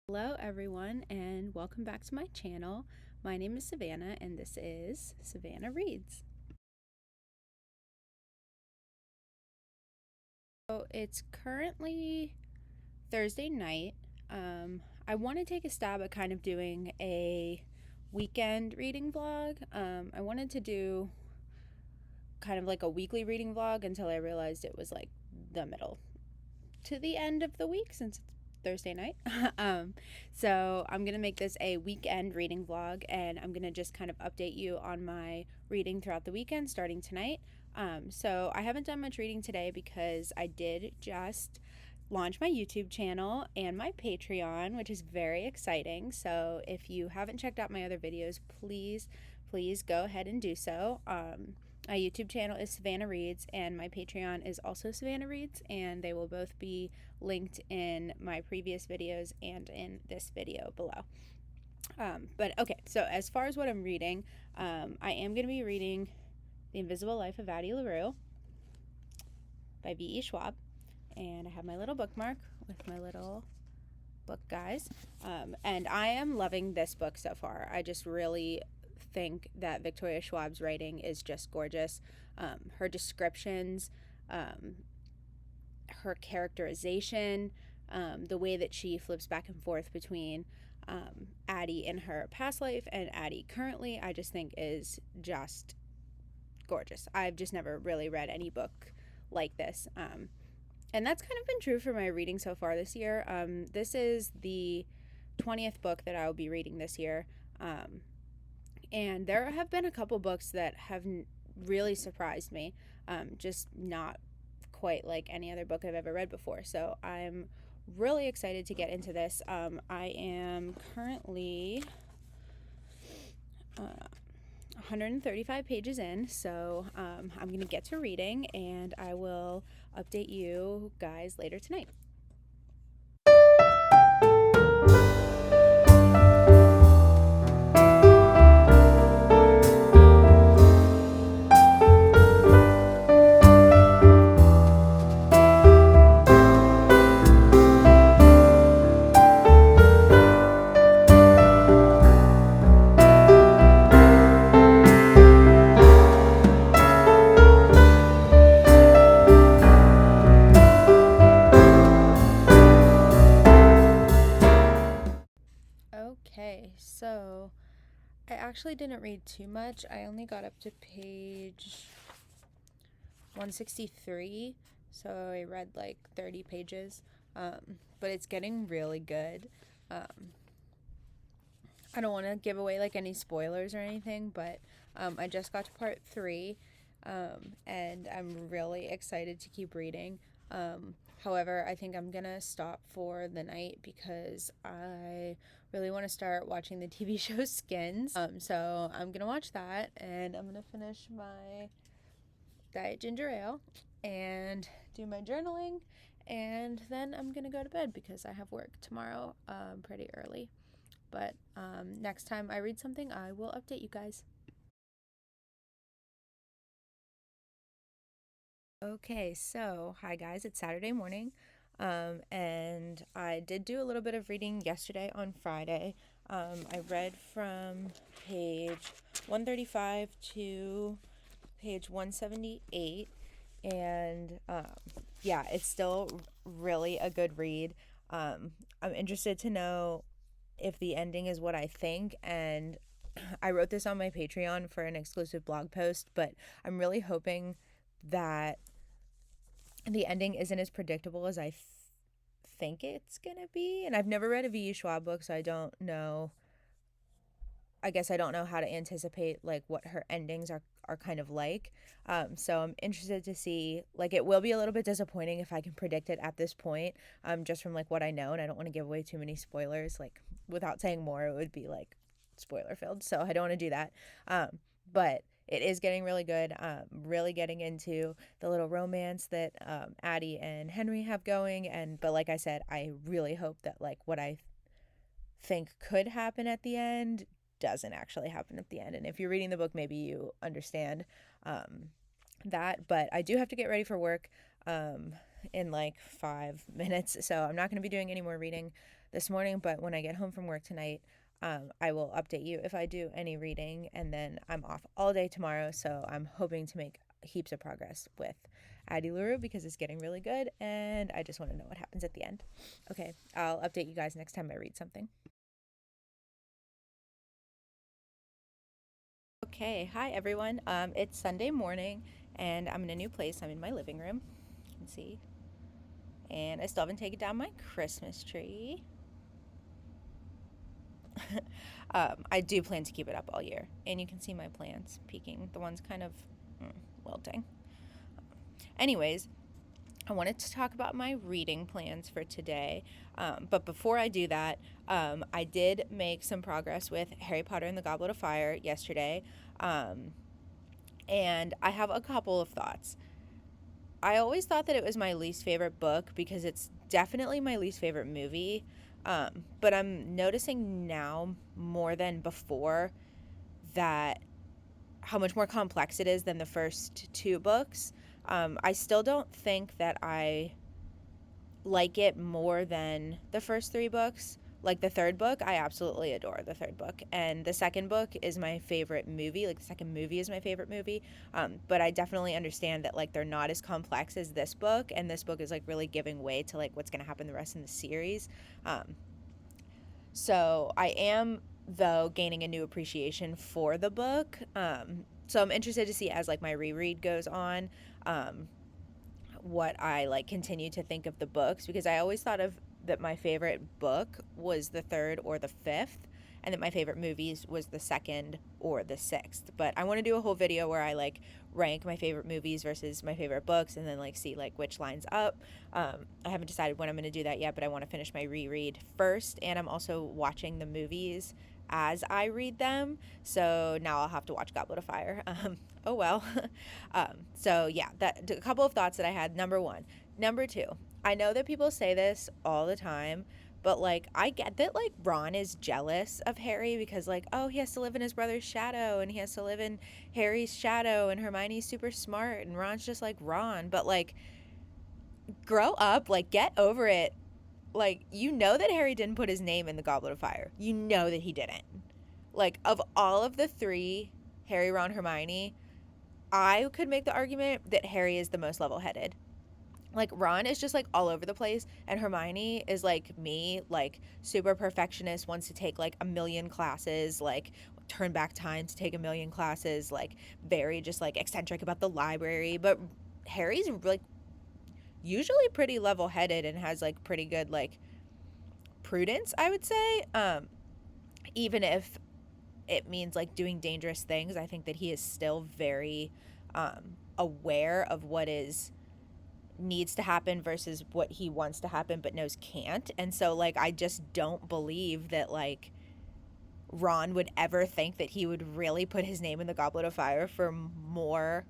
Hello everyone and welcome back to my channel. My name is Savannah and this is Savannah Reads. So it's currently Thursday night. I want to take a stab at kind of doing a weekend reading vlog. I wanted to do kind of like a weekly reading vlog until I realized it was like the middle to the end of the week since it's Thursday night. So I'm going to make this a weekend reading vlog, and I'm going to just kind of update you on my reading throughout the weekend starting tonight. So I haven't done much reading today because I did just launch my YouTube channel and my Patreon, which is very exciting. So if you haven't checked out my other videos, please go ahead and do so. My YouTube channel is Savannah Reads, and my Patreon is also Savannah Reads, and they will both be linked in my previous videos and in this video below. But okay, so as far as what I'm reading, I am going to be reading The Invisible Life of Addie LaRue by V.E. Schwab, and I have my little bookmark with my little book guys, and I am loving this book so far. I just really think that Victoria Schwab's writing is just gorgeous. Her descriptions, her characterization, the way that she flips back and forth between Addie in her past life and Addie currently, I just think is just gorgeous. I've just never really read any book like this. And that's kind of been true for my reading so far this year. This is the 20th book that I will be reading this year. And there have been a couple books that have really surprised me, just not quite like any other book I've ever read before. So I'm really excited to get into this. I am currently 135 pages in, so I'm going to get to reading, and I will update you guys later tonight. Okay, so I actually didn't read too much. I only got up to page 163, so I read like 30 pages, but it's getting really good. I don't want to give away like any spoilers or anything, but I just got to part 3, and I'm really excited to keep reading. However, I think I'm gonna stop for the night because I really want to start watching the TV show Skins. So I'm gonna watch that, and I'm gonna finish my diet ginger ale and do my journaling, and then I'm gonna go to bed because I have work tomorrow pretty early. But next time I read something, I will update you guys. Okay, so hi guys, it's Saturday morning, and I did do a little bit of reading yesterday on Friday. I read from page 135 to page 178, and yeah, it's still really a good read. I'm interested to know if the ending is what I think, and I wrote this on my Patreon for an exclusive blog post, but I'm really hoping that the ending isn't as predictable as I think it's gonna be. And I've never read a V.E. Schwab book, so I don't know. I guess I don't know how to anticipate like what her endings are kind of like. So I'm interested to see. Like, it will be a little bit disappointing if I can predict it at this point, just from like what I know, and I don't want to give away too many spoilers. Like, without saying more, it would be like spoiler filled. So I don't want to do that. But it is getting really good. Really getting into the little romance that Addie and Henry have going. But like I said, I really hope that like what I think could happen at the end doesn't actually happen at the end. And if you're reading the book, maybe you understand that. But I do have to get ready for work in like 5 minutes, so I'm not going to be doing any more reading this morning, but when I get home from work tonight, I will update you if I do any reading, and then I'm off all day tomorrow, so I'm hoping to make heaps of progress with Addie LaRue because it's getting really good, and I just want to know what happens at the end. Okay, I'll update you guys next time I read something. Okay, hi everyone. It's Sunday morning, and I'm in a new place. I'm in my living room. You can see. And I still haven't taken down my Christmas tree. I do plan to keep it up all year. And you can see my plants peeking. The one's kind of wilting. Anyways, I wanted to talk about my reading plans for today. But before I do that, I did make some progress with Harry Potter and the Goblet of Fire yesterday. And I have a couple of thoughts. I always thought that it was my least favorite book because it's definitely my least favorite movie. But I'm noticing now more than before that how much more complex it is than the first two books. I still don't think that I like it more than the first three books. Like the third book, I absolutely adore the third book. And the second book is my favorite movie. Like the second movie is my favorite movie. But I definitely understand that like they're not as complex as this book. And this book is like really giving way to like what's going to happen the rest in the series. So I am, though, gaining a new appreciation for the book. So I'm interested to see as like my reread goes on, what I like continue to think of the books, because I always thought of that my favorite book was the third or the fifth, and that my favorite movies was the second or the sixth. But I want to do a whole video where I like rank my favorite movies versus my favorite books, and then like see like which lines up. I haven't decided when I'm going to do that yet, but I want to finish my reread first, and I'm also watching the movies as I read them. So now I'll have to watch Goblet of Fire. Oh well. So yeah, that a couple of thoughts that I had. Number one. Number two, I know that people say this all the time, but like I get that like Ron is jealous of Harry because like, oh, he has to live in his brother's shadow and he has to live in Harry's shadow, and Hermione's super smart and Ron's just like Ron. But like, grow up, like get over it. Like, you know that Harry didn't put his name in the Goblet of Fire. You know that he didn't. Like, of all of the three, Harry, Ron, Hermione, I could make the argument that Harry is the most level-headed. Like, Ron is just, like, all over the place, and Hermione is, like, me, like, super perfectionist, wants to take, like, a million classes, like, turn back time to take a million classes, like, very just, like, eccentric about the library. But Harry's, like, usually pretty level-headed and has, like, pretty good, like, prudence, I would say. Even if it means, like, doing dangerous things, I think that he is still very aware of what is needs to happen versus what he wants to happen but knows can't. And so like I just don't believe that like Ron would ever think that he would really put his name in the Goblet of Fire for more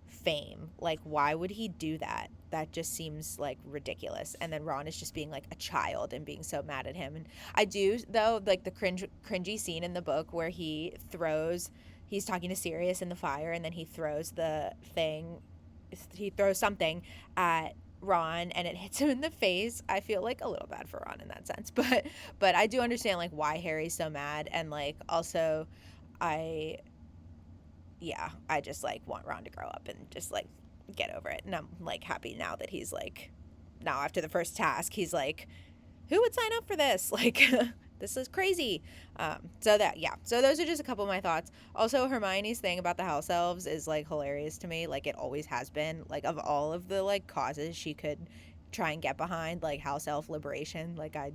fame. Like, why would he do that? That just seems like ridiculous. And then Ron is just being like a child and being so mad at him. And I do, though, like the cringy scene in the book where he's talking to Sirius in the fire, and then he throws something at Ron and it hits him in the face. I feel like a little bad for Ron in that sense, but I do understand like why Harry's so mad. And like also I just like want Ron to grow up and just like get over it. And I'm like happy now that he's like, now after the first task he's like, who would sign up for this? Like this is crazy. So those are just a couple of my thoughts. Also, Hermione's thing about the house elves is like hilarious to me. Like it always has been. Like of all of the like causes she could try and get behind, like house elf liberation, like I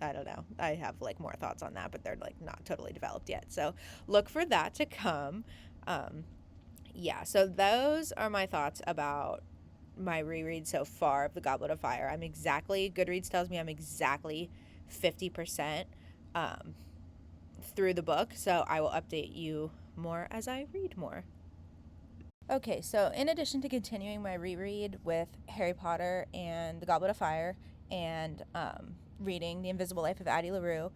don't know. I have like more thoughts on that, but they're like not totally developed yet. So look for that to come. So those are my thoughts about my reread so far of The Goblet of Fire. Goodreads tells me I'm exactly 50% through the book, so I will update you more as I read more. Okay, so in addition to continuing my reread with Harry Potter and The Goblet of Fire and reading The Invisible Life of Addie LaRue.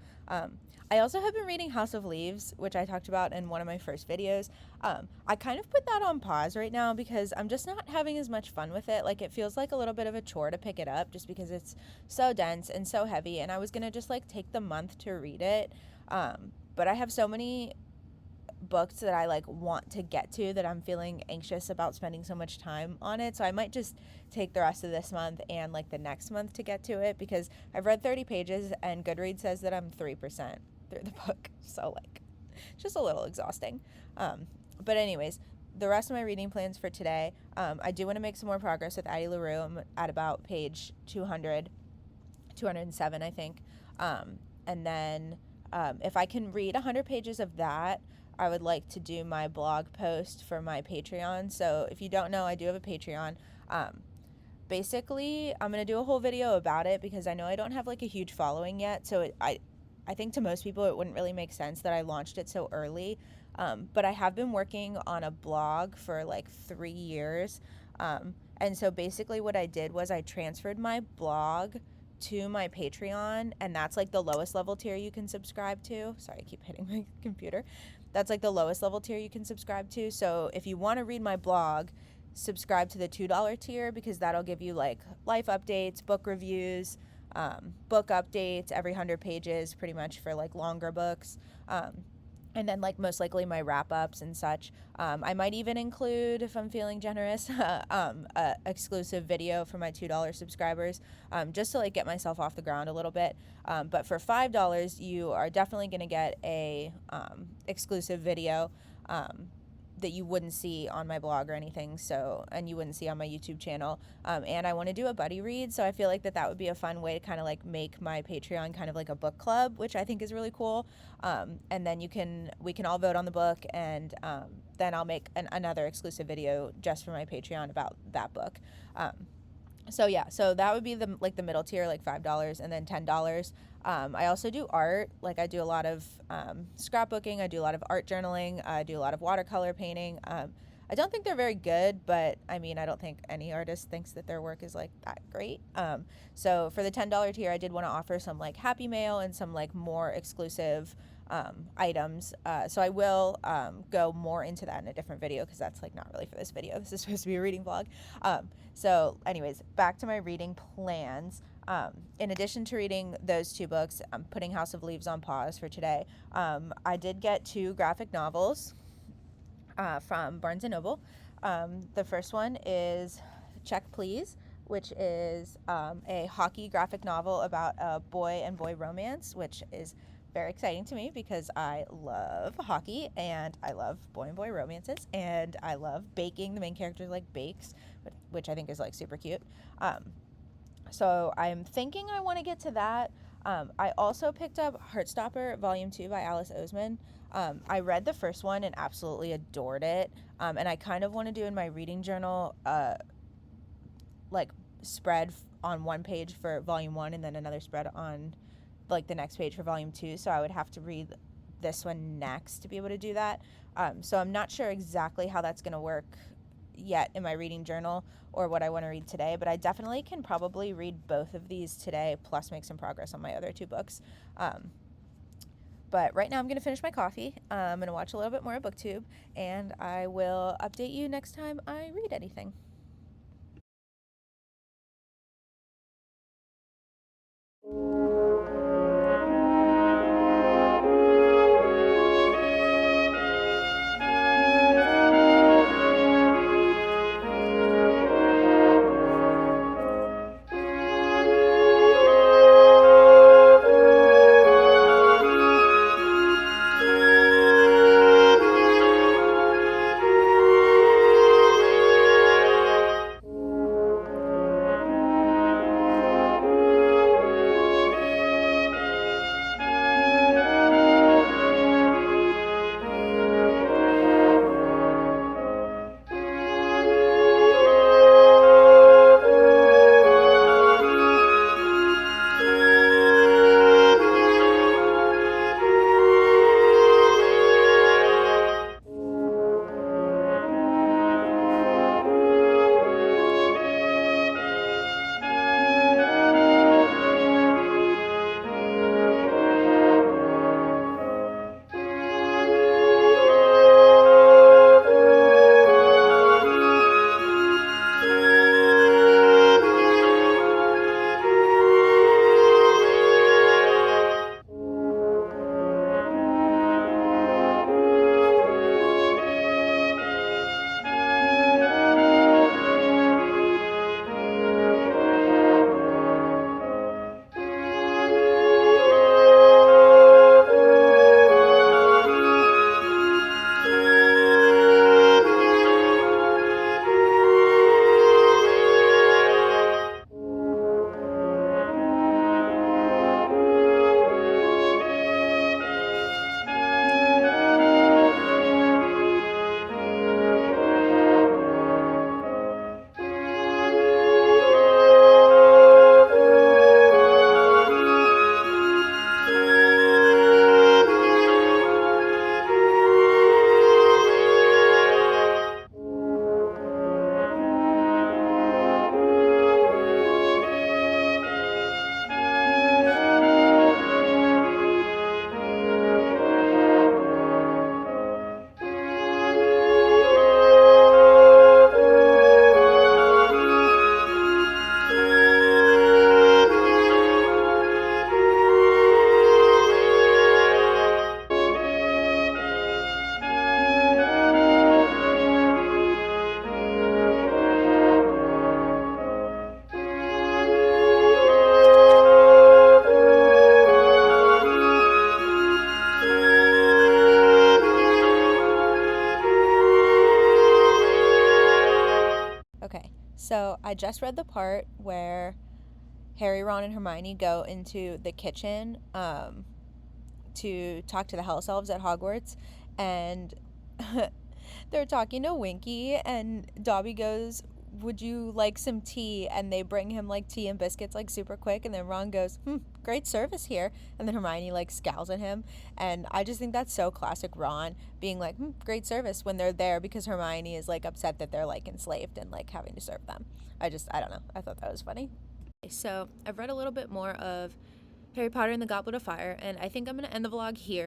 I also have been reading House of Leaves, which I talked about in one of my first videos. I kind of put that on pause right now because I'm just not having as much fun with it. Like, it feels like a little bit of a chore to pick it up just because it's so dense and so heavy, and I was gonna just like take the month to read it. But I have so many books that I like want to get to that I'm feeling anxious about spending so much time on it. So I might just take the rest of this month and like the next month to get to it, because I've read 30 pages and Goodreads says that I'm 3% through the book. So like, it's just a little exhausting. But anyways, the rest of my reading plans for today, I do want to make some more progress with Addie LaRue. I'm at about page 207, I think. And then if I can read 100 pages of that, I would like to do my blog post for my Patreon. So if you don't know, I do have a Patreon. Basically, I'm going to do a whole video about it because I know I don't have like a huge following yet. So I think to most people it wouldn't really make sense that I launched it so early. But I have been working on a blog for like 3 years. And so basically what I did was I transferred my blog to my Patreon, and that's like the lowest level tier you can subscribe to. Sorry, I keep hitting my computer. That's like the lowest level tier you can subscribe to. So if you want to read my blog, subscribe to the $2 tier, because that'll give you like life updates, book reviews, book updates every 100 pages pretty much for like longer books. And then like most likely my wrap-ups and such. I might even include, if I'm feeling generous, a exclusive video for my $2 subscribers, just to like get myself off the ground a little bit. But for $5, you are definitely going to get a exclusive video that you wouldn't see on my blog or anything, so, and you wouldn't see on my YouTube channel. And I want to do a buddy read, so I feel like that would be a fun way to kind of like make my Patreon kind of like a book club, which I think is really cool. And then we can all vote on the book, and then I'll make another exclusive video just for my Patreon about that book. So yeah, so that would be the middle tier, like $5 and then $10. I also do art. Like, I do a lot of scrapbooking. I do a lot of art journaling. I do a lot of watercolor painting. I don't think they're very good, but I mean, I don't think any artist thinks that their work is like that great. So for the $10 tier, I did want to offer some like happy mail and some like more exclusive items. So I will go more into that in a different video, because that's like not really for this video. This is supposed to be a reading vlog. So anyways, back to my reading plans. In addition to reading those 2 books, I'm putting House of Leaves on pause for today. I did get 2 graphic novels from Barnes & Noble. The first one is Check Please, which is a hockey graphic novel about a boy and boy romance, which is very exciting to me because I love hockey and I love boy and boy romances, and I love baking. The main character like bakes, which I think is like super cute. So I'm thinking I want to get to that. I also picked up Heartstopper Volume 2 by Alice Oseman. I read the first one and absolutely adored it. And I kind of want to do in my reading journal like spread on one page for Volume 1 and then another spread on like the next page for Volume 2. So I would have to read this one next to be able to do that. So I'm not sure exactly how that's going to work yet in my reading journal or what I want to read today, but I definitely can probably read both of these today, plus make some progress on my other 2 books. But right now I'm going to finish my coffee. I'm going to watch a little bit more of BookTube, and I will update you next time I read anything. I just read the part where Harry, Ron, and Hermione go into the kitchen to talk to the house elves at Hogwarts, and they're talking to Winky, and Dobby goes, "Would you like some tea?" And they bring him like tea and biscuits like super quick, and then Ron goes, "Great service here," and then Hermione like scowls at him, and I just think that's so classic Ron being like, "Great service," when they're there because Hermione is like upset that they're like enslaved and like having to serve them. I don't know, I thought that was funny. So I've read a little bit more of Harry Potter and the Goblet of Fire, and I think I'm going to end the vlog here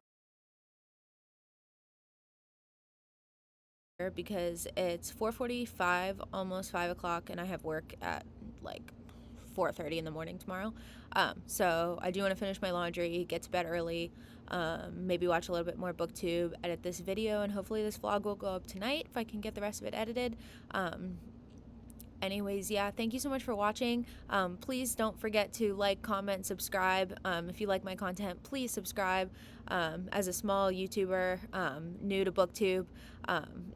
because it's 4:45, almost 5 o'clock, and I have work at like 4:30 in the morning tomorrow. So I do want to finish my laundry, get to bed early, maybe watch a little bit more booktube, edit this video, and hopefully this vlog will go up tonight if I can get the rest of it edited. Anyways, yeah, thank you so much for watching. Please don't forget to like, comment, subscribe. If you like my content, please subscribe. As a small YouTuber, new to booktube,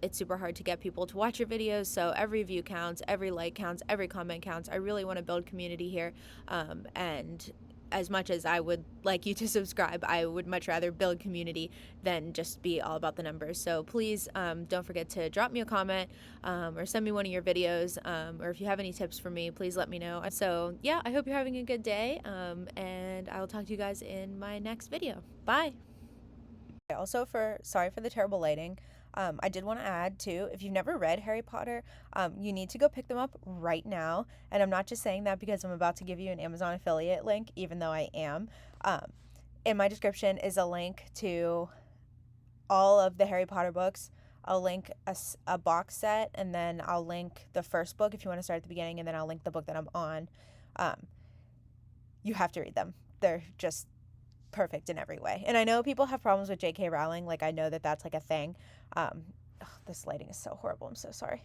it's super hard to get people to watch your videos, so every view counts, every like counts, every comment counts. I really want to build community here, and as much as I would like you to subscribe, I would much rather build community than just be all about the numbers. So please don't forget to drop me a comment or send me one of your videos, or if you have any tips for me, please let me know. So yeah, I hope you're having a good day, and I'll talk to you guys in my next video. Bye. Also, sorry for the terrible lighting. I did want to add too, if you've never read Harry Potter, you need to go pick them up right now. And I'm not just saying that because I'm about to give you an Amazon affiliate link, even though I am. In my description is a link to all of the Harry Potter books. I'll link a box set, and then I'll link the first book if you want to start at the beginning, and then I'll link the book that I'm on. You have to read them. They're just perfect in every way. And I know people have problems with J.K. Rowling. Like, I know that that's like a thing. This lighting is so horrible. I'm so sorry.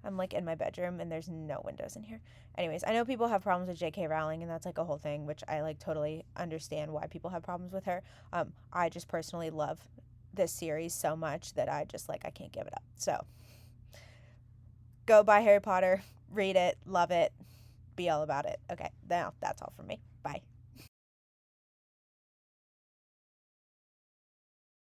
I'm like in my bedroom and there's no windows in here. Anyways, I know people have problems with J.K. Rowling, and that's like a whole thing, which I like totally understand why people have problems with her. I just personally love this series so much that I can't give it up. So go buy Harry Potter, read it, love it, be all about it. Okay, now that's all from me.